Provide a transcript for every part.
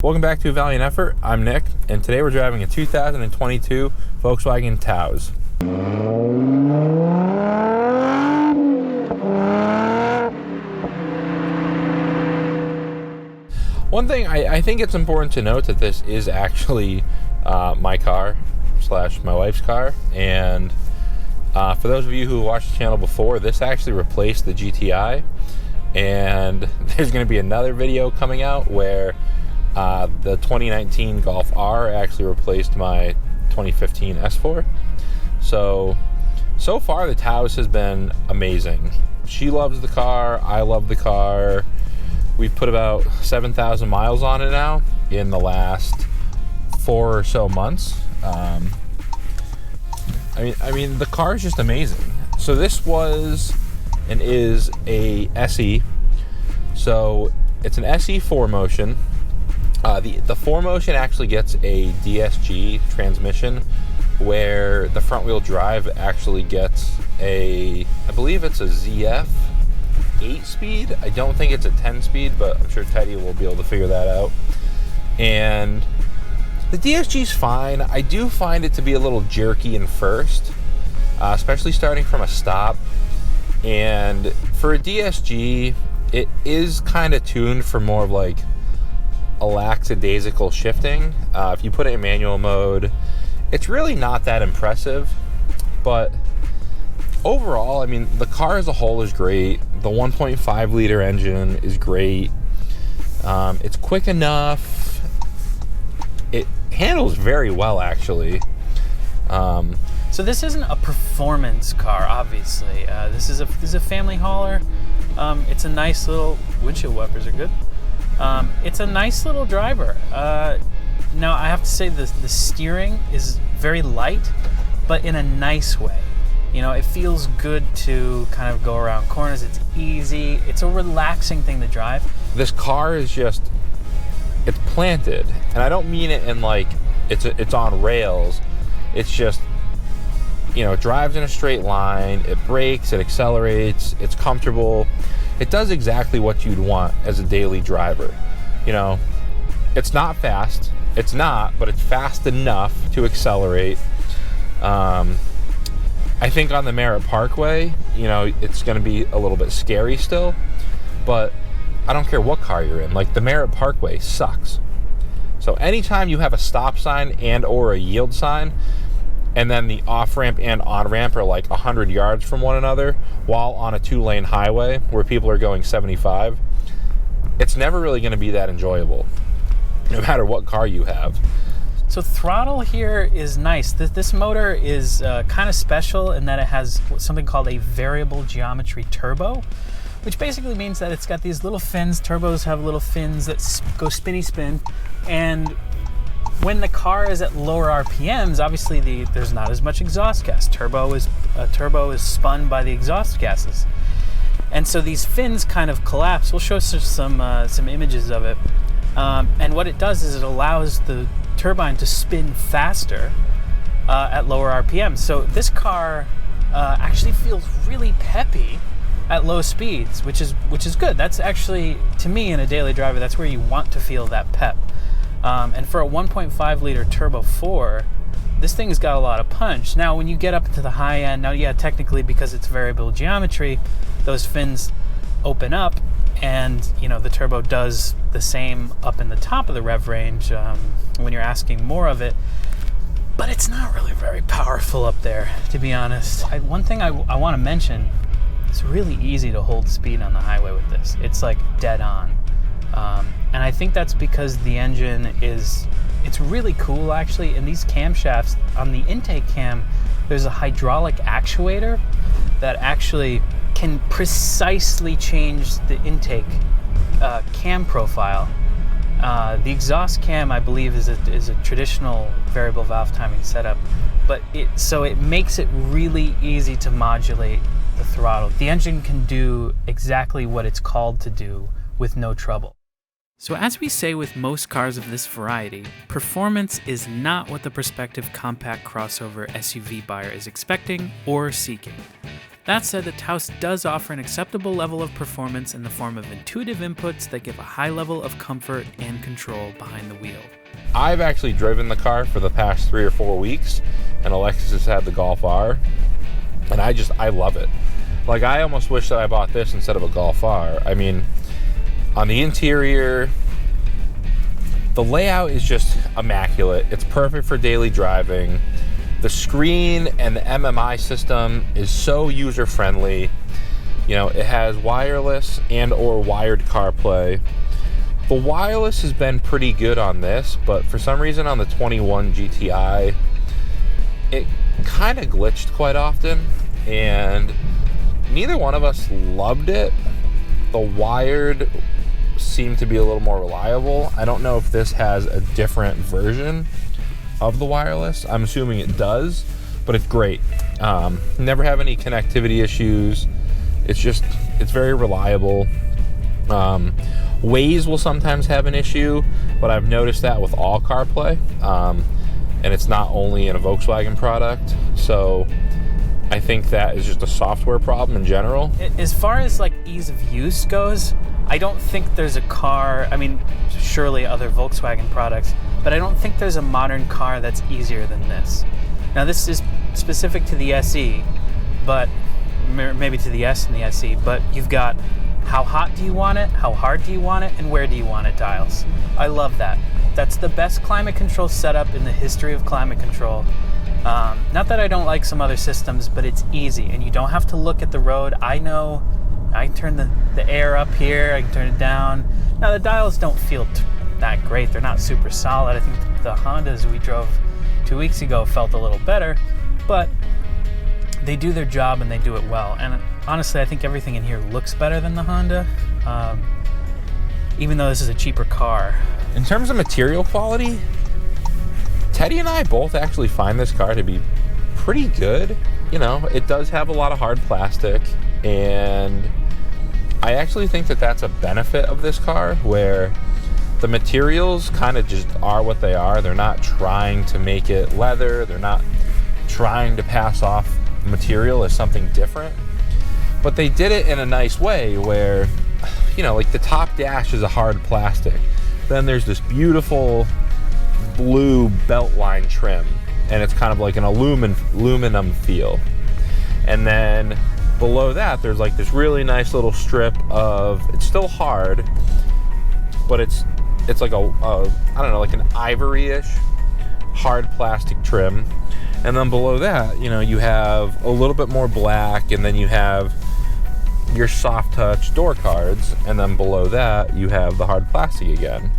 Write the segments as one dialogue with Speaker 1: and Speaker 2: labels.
Speaker 1: Welcome back to Valiant Effort. I'm Nick, and today we're driving a 2022 Volkswagen Taos. One thing, I think it's important to note that this is actually my car / my wife's car, and for those of you who watched the channel before, this actually replaced the GTI, and there's going to be another video coming out where the 2019 Golf R actually replaced my 2015 S4. So far the Taos has been amazing. She loves the car, I love the car. We've put about 7,000 miles on it now in the last 4 or so months. I mean the car is just amazing. So this was and is a SE. So it's an SE 4Motion. The 4Motion actually gets a DSG transmission where the front wheel drive actually gets I believe it's a ZF 8-speed. I don't think it's a 10-speed, but I'm sure Teddy will be able to figure that out. And the DSG's fine. I do find it to be a little jerky in first, especially starting from a stop. And for a DSG, it is kind of tuned for more of like a lackadaisical shifting. If you put it in manual mode, it's really not that impressive. But overall, I mean, the car as a whole is great. The 1.5 liter engine is great. It's quick enough. It handles very well, actually.
Speaker 2: So this isn't a performance car, obviously. This is a family hauler. It's a nice little windshield wipers are good. It's a nice little driver. Now I have to say the steering is very light, but in a nice way. You know, it feels good to kind of go around corners. It's easy. It's a relaxing thing to drive.
Speaker 1: This car is just, it's planted, and I don't mean it in like it's on rails. It's just, you know, it drives in a straight line. It brakes. It accelerates. It's comfortable. It does exactly what you'd want as a daily driver. You know, it's not fast. It's not, but it's fast enough to accelerate. I think on the Merritt Parkway, you know, it's going to be a little bit scary still, but I don't care what car you're in. Like, the Merritt Parkway sucks. So anytime you have a stop sign and or a yield sign, and then the off-ramp and on-ramp are like 100 yards from one another while on a 2-lane highway where people are going 75, it's never really going to be that enjoyable, no matter what car you have.
Speaker 2: So throttle here is nice. This motor is kind of special in that it has something called a variable geometry turbo, which basically means that it's got these little fins. Turbos have little fins that go spinny spin, and when the car is at lower RPMs, obviously there's not as much exhaust gas. Turbo is spun by the exhaust gases, and so these fins kind of collapse. We'll show some images of it, and what it does is it allows the turbine to spin faster at lower RPMs. So this car actually feels really peppy at low speeds, which is good. That's actually, to me, in a daily driver, that's where you want to feel that pep. And for a 1.5 liter turbo 4, this thing's got a lot of punch. Now, when you get up to the high end, now, yeah, technically because it's variable geometry, those fins open up, and you know the turbo does the same up in the top of the rev range when you're asking more of it. But it's not really very powerful up there, to be honest. One thing I want to mention: it's really easy to hold speed on the highway with this. It's like dead on. And I think that's because the engine it's really cool, actually. In these camshafts, on the intake cam, there's a hydraulic actuator that actually can precisely change the intake cam profile. The exhaust cam, I believe, is a traditional variable valve timing setup, but it makes it really easy to modulate the throttle. The engine can do exactly what it's called to do with no trouble. So as we say with most cars of this variety, performance is not what the prospective compact crossover SUV buyer is expecting or seeking. That said, the Taos does offer an acceptable level of performance in the form of intuitive inputs that give a high level of comfort and control behind the wheel.
Speaker 1: I've actually driven the car for the past 3 or 4 weeks, and Alexis has had the Golf R, and I love it. Like, I almost wish that I bought this instead of a Golf R. I mean, on the interior, the layout is just immaculate. It's perfect for daily driving. The screen and the MMI system is so user-friendly. You know, it has wireless and or wired CarPlay. The wireless has been pretty good on this, but for some reason on the 21 GTI, it kind of glitched quite often, and neither one of us loved it. The wired seemed to be a little more reliable. I don't know if this has a different version of the wireless. I'm assuming it does, but it's great. Never have any connectivity issues. It's very reliable. Waze will sometimes have an issue, but I've noticed that with all CarPlay, and it's not only in a Volkswagen product. So I think that is just a software problem in general.
Speaker 2: As far as like ease of use goes, I don't think there's a car, I mean, surely other Volkswagen products, but I don't think there's a modern car that's easier than this. Now, this is specific to the SE, but maybe to the S and the SE, but you've got how hot do you want it, how hard do you want it, and where do you want it dials. I love that. That's the best climate control setup in the history of climate control. Not that I don't like some other systems, but it's easy, and you don't have to look at the road. I know I can turn the air up here, I can turn it down. Now, the dials don't feel that great. They're not super solid. I think the Hondas we drove 2 weeks ago felt a little better, but they do their job and they do it well. And honestly, I think everything in here looks better than the Honda, even though this is a cheaper car.
Speaker 1: In terms of material quality, Teddy and I both actually find this car to be pretty good. You know, it does have a lot of hard plastic, and I actually think that that's a benefit of this car, where the materials kind of just are what they are. They're not trying to make it leather. They're not trying to pass off material as something different. But they did it in a nice way where, you know, like the top dash is a hard plastic. Then there's this beautiful blue beltline trim, and it's kind of like an aluminum feel. And then below that, there's like this really nice little strip of, it's still hard, but it's like I don't know, like an ivory-ish hard plastic trim. And then below that, you know, you have a little bit more black, and then you have your soft touch door cards, and then below that you have the hard plastic again.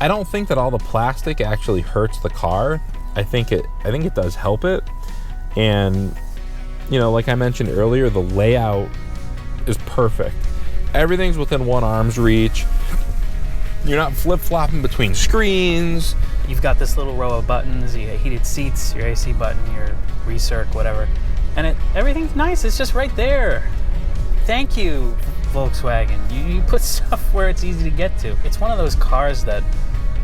Speaker 1: I don't think that all the plastic actually hurts the car. I think it does help it. And you know, like I mentioned earlier, the layout is perfect. Everything's within one arm's reach. You're not flip-flopping between screens.
Speaker 2: You've got this little row of buttons, you got heated seats, your AC button, your recirc, whatever. And everything's nice, it's just right there. Thank you, Volkswagen. You put stuff where it's easy to get to. It's one of those cars that,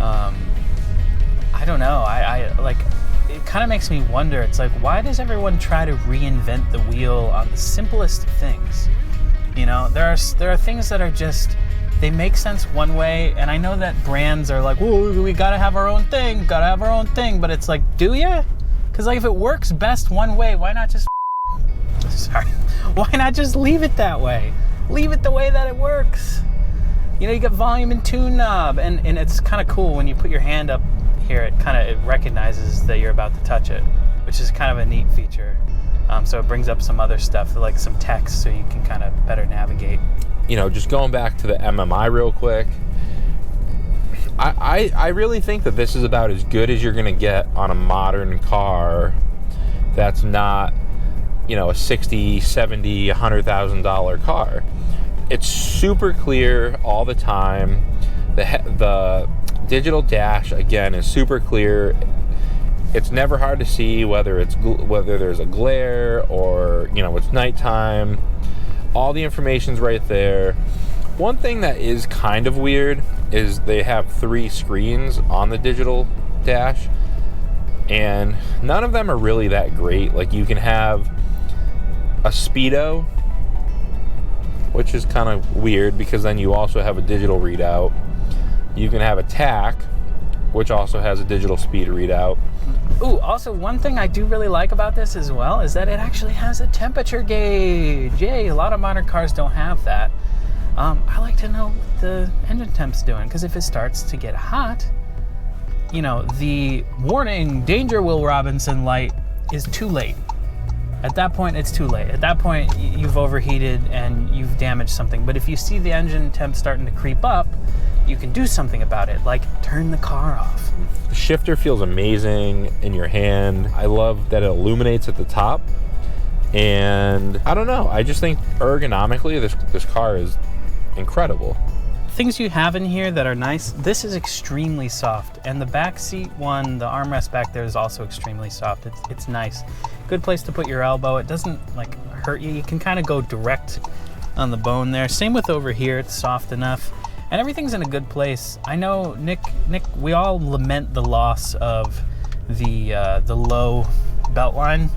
Speaker 2: I don't know, I like, it kind of makes me wonder. It's like, why does everyone try to reinvent the wheel on the simplest of things? You know, there are things that are just, they make sense one way, and I know that brands are like, whoa, we gotta have our own thing, but it's like, do ya? Because like, if it works best one way, why not just why not just leave it that way? Leave it the way that it works. You know, you got volume and tune knob, and it's kind of cool when you put your hand up here, it recognizes that you're about to touch it, which is kind of a neat feature. So it brings up some other stuff, like some text, so you can kind of better navigate.
Speaker 1: You know, just going back to the MMI real quick, I really think that this is about as good as you're going to get on a modern car that's not, you know, a $60,000, $70,000, $100,000 car. It's super clear all the time. The digital dash, again, is super clear. It's never hard to see whether there's a glare or, you know, it's nighttime. All the information's right there. One thing that is kind of weird is they have 3 screens on the digital dash, and none of them are really that great. Like, you can have a speedo, which is kind of weird because then you also have a digital readout. You can have a tach, which also has a digital speed readout.
Speaker 2: Ooh, also one thing I do really like about this as well is that it actually has a temperature gauge. Yay, a lot of modern cars don't have that. I like to know what the engine temp's doing, because if it starts to get hot, you know, the warning, danger, Will Robinson light is too late. At that point, it's too late. At that point, you've overheated and you've damaged something. But if you see the engine temp starting to creep up, you can do something about it, like turn the car off.
Speaker 1: The shifter feels amazing in your hand. I love that it illuminates at the top. And I don't know, I just think ergonomically this car is incredible.
Speaker 2: Things you have in here that are nice, this is extremely soft. And the back seat one, the armrest back there is also extremely soft. It's nice. Good place to put your elbow. It doesn't like hurt you. You can kind of go direct on the bone there. Same with over here, it's soft enough. And everything's in a good place. I know, Nick, we all lament the loss of the low belt line,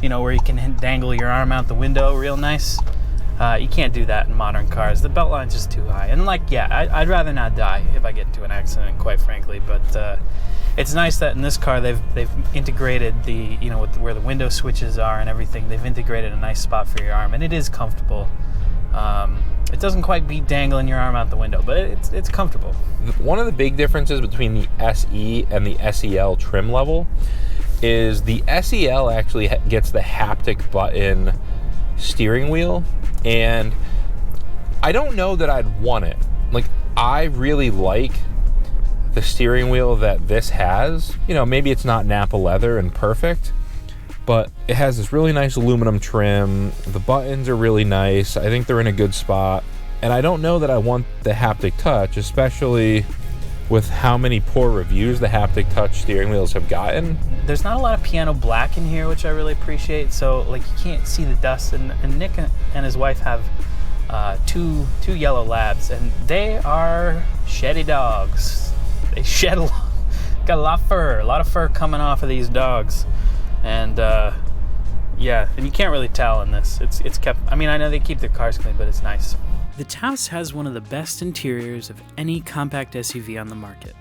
Speaker 2: you know, where you can dangle your arm out the window real nice. You can't do that in modern cars. The belt line's just too high. And like, yeah, I'd rather not die if I get into an accident, quite frankly. But it's nice that in this car they've integrated the, you know, with where the window switches are and everything. They've integrated a nice spot for your arm, and it is comfortable. It doesn't quite beat dangling your arm out the window, but it's comfortable.
Speaker 1: One of the big differences between the SE and the SEL trim level is the SEL actually gets the haptic button steering wheel, and I don't know that I'd want it. Like, I really like the steering wheel that this has. You know, maybe it's not Napa leather and perfect, but it has this really nice aluminum trim. The buttons are really nice. I think they're in a good spot. And I don't know that I want the haptic touch, especially with how many poor reviews the haptic touch steering wheels have gotten.
Speaker 2: There's not a lot of piano black in here, which I really appreciate. So, like, you can't see the dust. And Nick and his wife have two yellow labs, and they are sheddy dogs. They shed a lot. Got a lot of fur coming off of these dogs. And yeah, and you can't really tell in this. It's kept, I mean, I know they keep their cars clean, but it's nice. The Taos has one of the best interiors of any compact SUV on the market.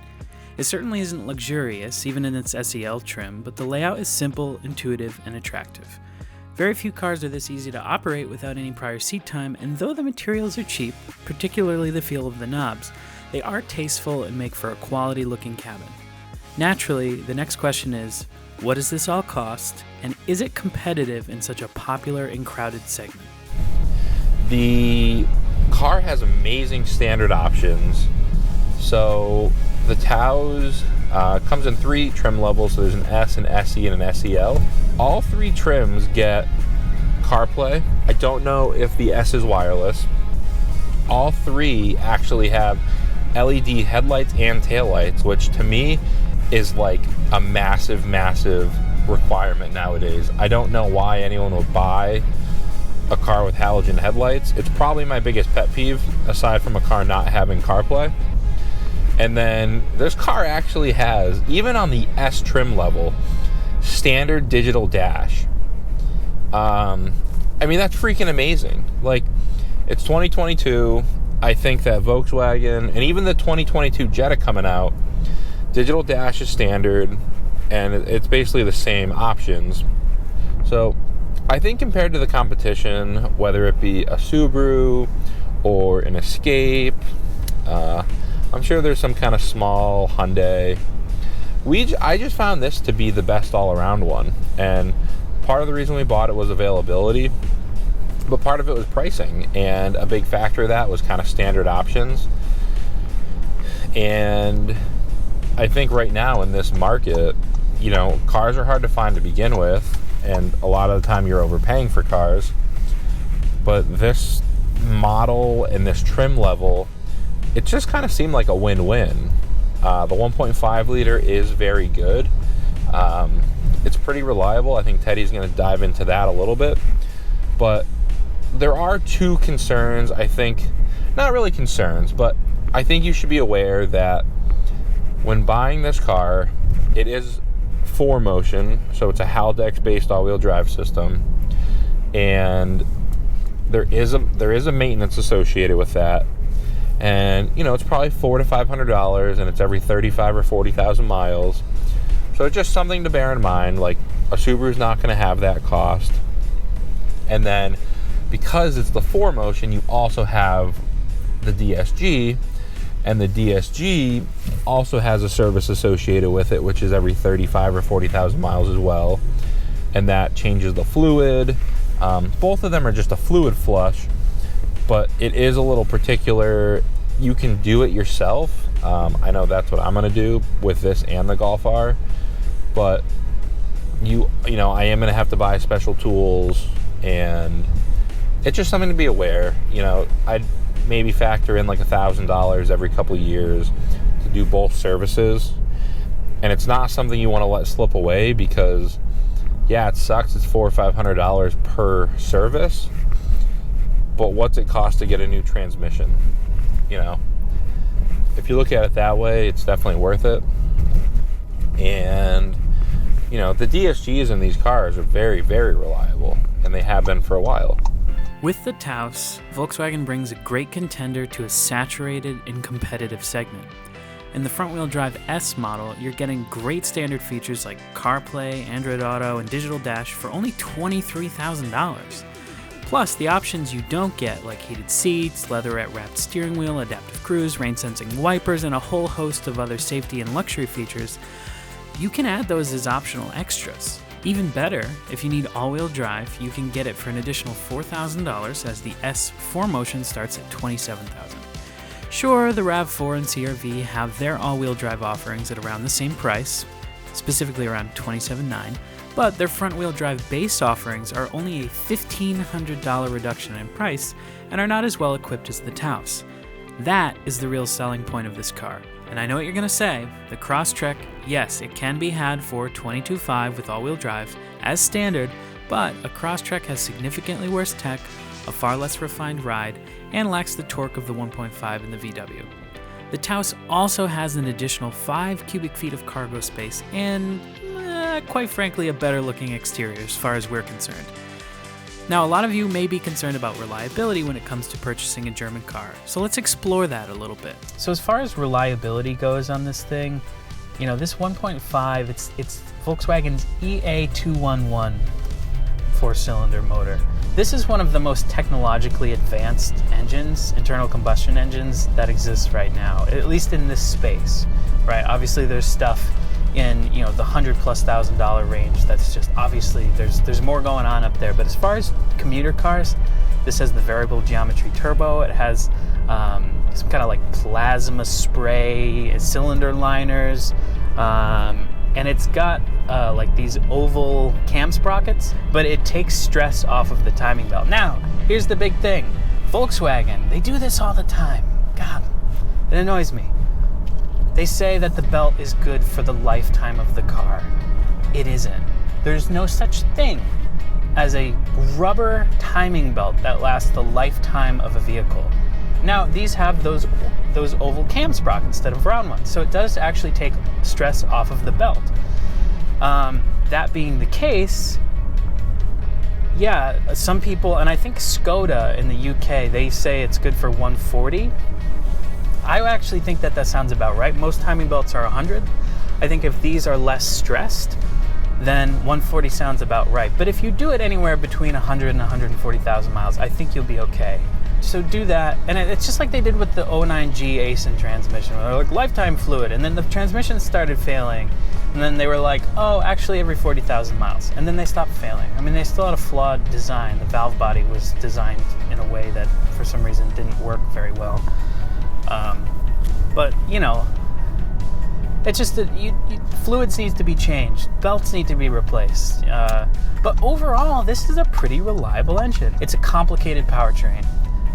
Speaker 2: It certainly isn't luxurious, even in its SEL trim, but the layout is simple, intuitive, and attractive. Very few cars are this easy to operate without any prior seat time, and though the materials are cheap, particularly the feel of the knobs, they are tasteful and make for a quality-looking cabin. Naturally, the next question is, what does this all cost, and is it competitive in such a popular and crowded segment?
Speaker 1: The car has amazing standard options. So the Taos comes in 3 trim levels. So there's an S, an SE, and an SEL. All 3 trims get CarPlay. I don't know if the S is wireless. All 3 actually have LED headlights and taillights, which to me is like a massive requirement nowadays. I don't know why anyone would buy a car with halogen headlights. It's probably my biggest pet peeve, aside from a car not having CarPlay. And then this car actually has, even on the S trim level, standard digital dash. I mean, that's freaking amazing. Like, it's 2022. I think that Volkswagen and even the 2022 Jetta coming out, digital dash is standard, and it's basically the same options. So I think compared to the competition, whether it be a Subaru or an Escape, I'm sure there's some kind of small Hyundai. I just found this to be the best all-around one, and part of the reason we bought it was availability, but part of it was pricing, and a big factor of that was kind of standard options. And I think right now in this market, you know, cars are hard to find to begin with, and a lot of the time you're overpaying for cars. But this model and this trim level, it just kind of seemed like a win-win. The 1.5 liter is very good. It's pretty reliable. I think Teddy's going to dive into that a little bit. But there are 2 concerns, I think. Not really concerns, but I think you should be aware that when buying this car, it is 4Motion, so it's a Haldex-based all-wheel drive system, and there is a maintenance associated with that, and it's probably $400 to $500, and it's every 35 or 40,000 miles. So it's just something to bear in mind. Like, a Subaru's not going to have that cost. And then because it's the 4Motion, you also have the DSG, and the DSG also has a service associated with it, which is every 35 or 40,000 miles as well, and that changes the fluid. Both of them are just a fluid flush, but it is a little particular. You can do it yourself. I know that's what I'm going to do with this and the Golf R, but I am going to have to buy special tools, and it's just something to be aware. I'd maybe factor in like $1,000 every couple of years to do both services, and it's not something you want to let slip away, because it sucks. It's $400 or $500 per service, but what's it cost to get a new transmission? If you look at it that way, it's definitely worth it. And the DSGs in these cars are very, very reliable, and they have been for a while.
Speaker 2: With the Taos, Volkswagen brings a great contender to a saturated and competitive segment. In the front-wheel drive S model, you're getting great standard features like CarPlay, Android Auto, and Digital Dash for only $23,000. Plus, the options you don't get, like heated seats, leatherette-wrapped steering wheel, adaptive cruise, rain-sensing wipers, and a whole host of other safety and luxury features, you can add those as optional extras. Even better, if you need all-wheel drive, you can get it for an additional $4,000, as the S 4Motion starts at $27,000. Sure, the RAV4 and CR-V have their all-wheel drive offerings at around the same price, specifically around $27,900, but their front-wheel drive base offerings are only a $1,500 reduction in price and are not as well equipped as the Taos. That is the real selling point of this car. And I know what you're going to say, the Crosstrek, yes, it can be had for $22,500 with all-wheel drive as standard, but a Crosstrek has significantly worse tech, a far less refined ride, and lacks the torque of the 1.5 in the VW. The Taos also has an additional 5 cubic feet of cargo space and, quite frankly, a better looking exterior as far as we're concerned. Now, a lot of you may be concerned about reliability when it comes to purchasing a German car, so let's explore that a little bit. So as far as reliability goes on this thing, this 1.5, it's Volkswagen's EA211 4-cylinder motor. This is one of the most technologically advanced engines, internal combustion engines, that exists right now, at least in this space, right? Obviously, there's stuff in the $100,000+ range that's just obviously there's more going on up there. But as far as commuter cars, this has the variable geometry turbo. It has some kind of like plasma spray cylinder liners, and it's got like these oval cam sprockets, but it takes stress off of the timing belt. Now, here's the big thing. Volkswagen, they do this all the time. God, it annoys me. They say that the belt is good for the lifetime of the car. It isn't. There's no such thing as a rubber timing belt that lasts the lifetime of a vehicle. Now, these have those oval cam sprockets instead of round ones, so it does actually take stress off of the belt. That being the case, some people, and I think Skoda in the UK, they say it's good for 140. I actually think that sounds about right. Most timing belts are 100. I think if these are less stressed, then 140 sounds about right. But if you do it anywhere between 100 and 140,000 miles, I think you'll be okay. So do that. And it's just like they did with the 09G Aisin transmission, where they're like lifetime fluid, and then the transmission started failing, and then they were like, oh, actually every 40,000 miles, and then they stopped failing. I mean, they still had a flawed design. The valve body was designed in a way that for some reason didn't work very well. But it's just that fluids need to be changed, belts need to be replaced. But overall, this is a pretty reliable engine. It's a complicated powertrain.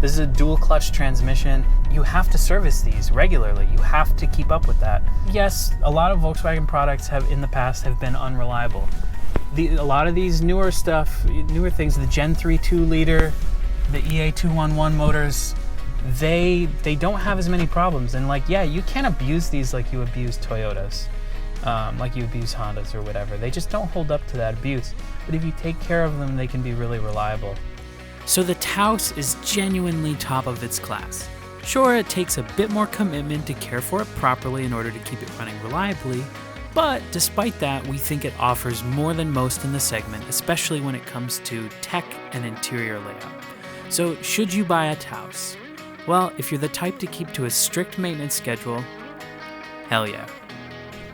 Speaker 2: This is a dual clutch transmission. You have to service these regularly. You have to keep up with that. Yes, a lot of Volkswagen products in the past have been unreliable. A lot of these newer things, the Gen 3 2-liter, the EA211 motors, they don't have as many problems. And like, yeah, you can't abuse these like you abuse Toyotas, like you abuse Hondas or whatever. They just don't hold up to that abuse. But if you take care of them, they can be really reliable. So the Taos is genuinely top of its class. Sure, it takes a bit more commitment to care for it properly in order to keep it running reliably, but despite that, we think it offers more than most in the segment, especially when it comes to tech and interior layout. So should you buy a Taos? Well, if you're the type to keep to a strict maintenance schedule, hell yeah.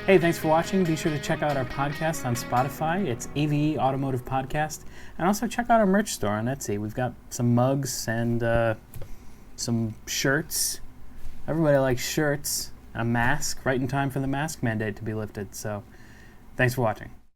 Speaker 2: Hey, thanks for watching. Be sure to check out our podcast on Spotify. It's AVE Automotive Podcast. And also check out our merch store on Etsy. We've got some mugs and some shirts. Everybody likes shirts. A mask, right in time for the mask mandate to be lifted. So thanks for watching.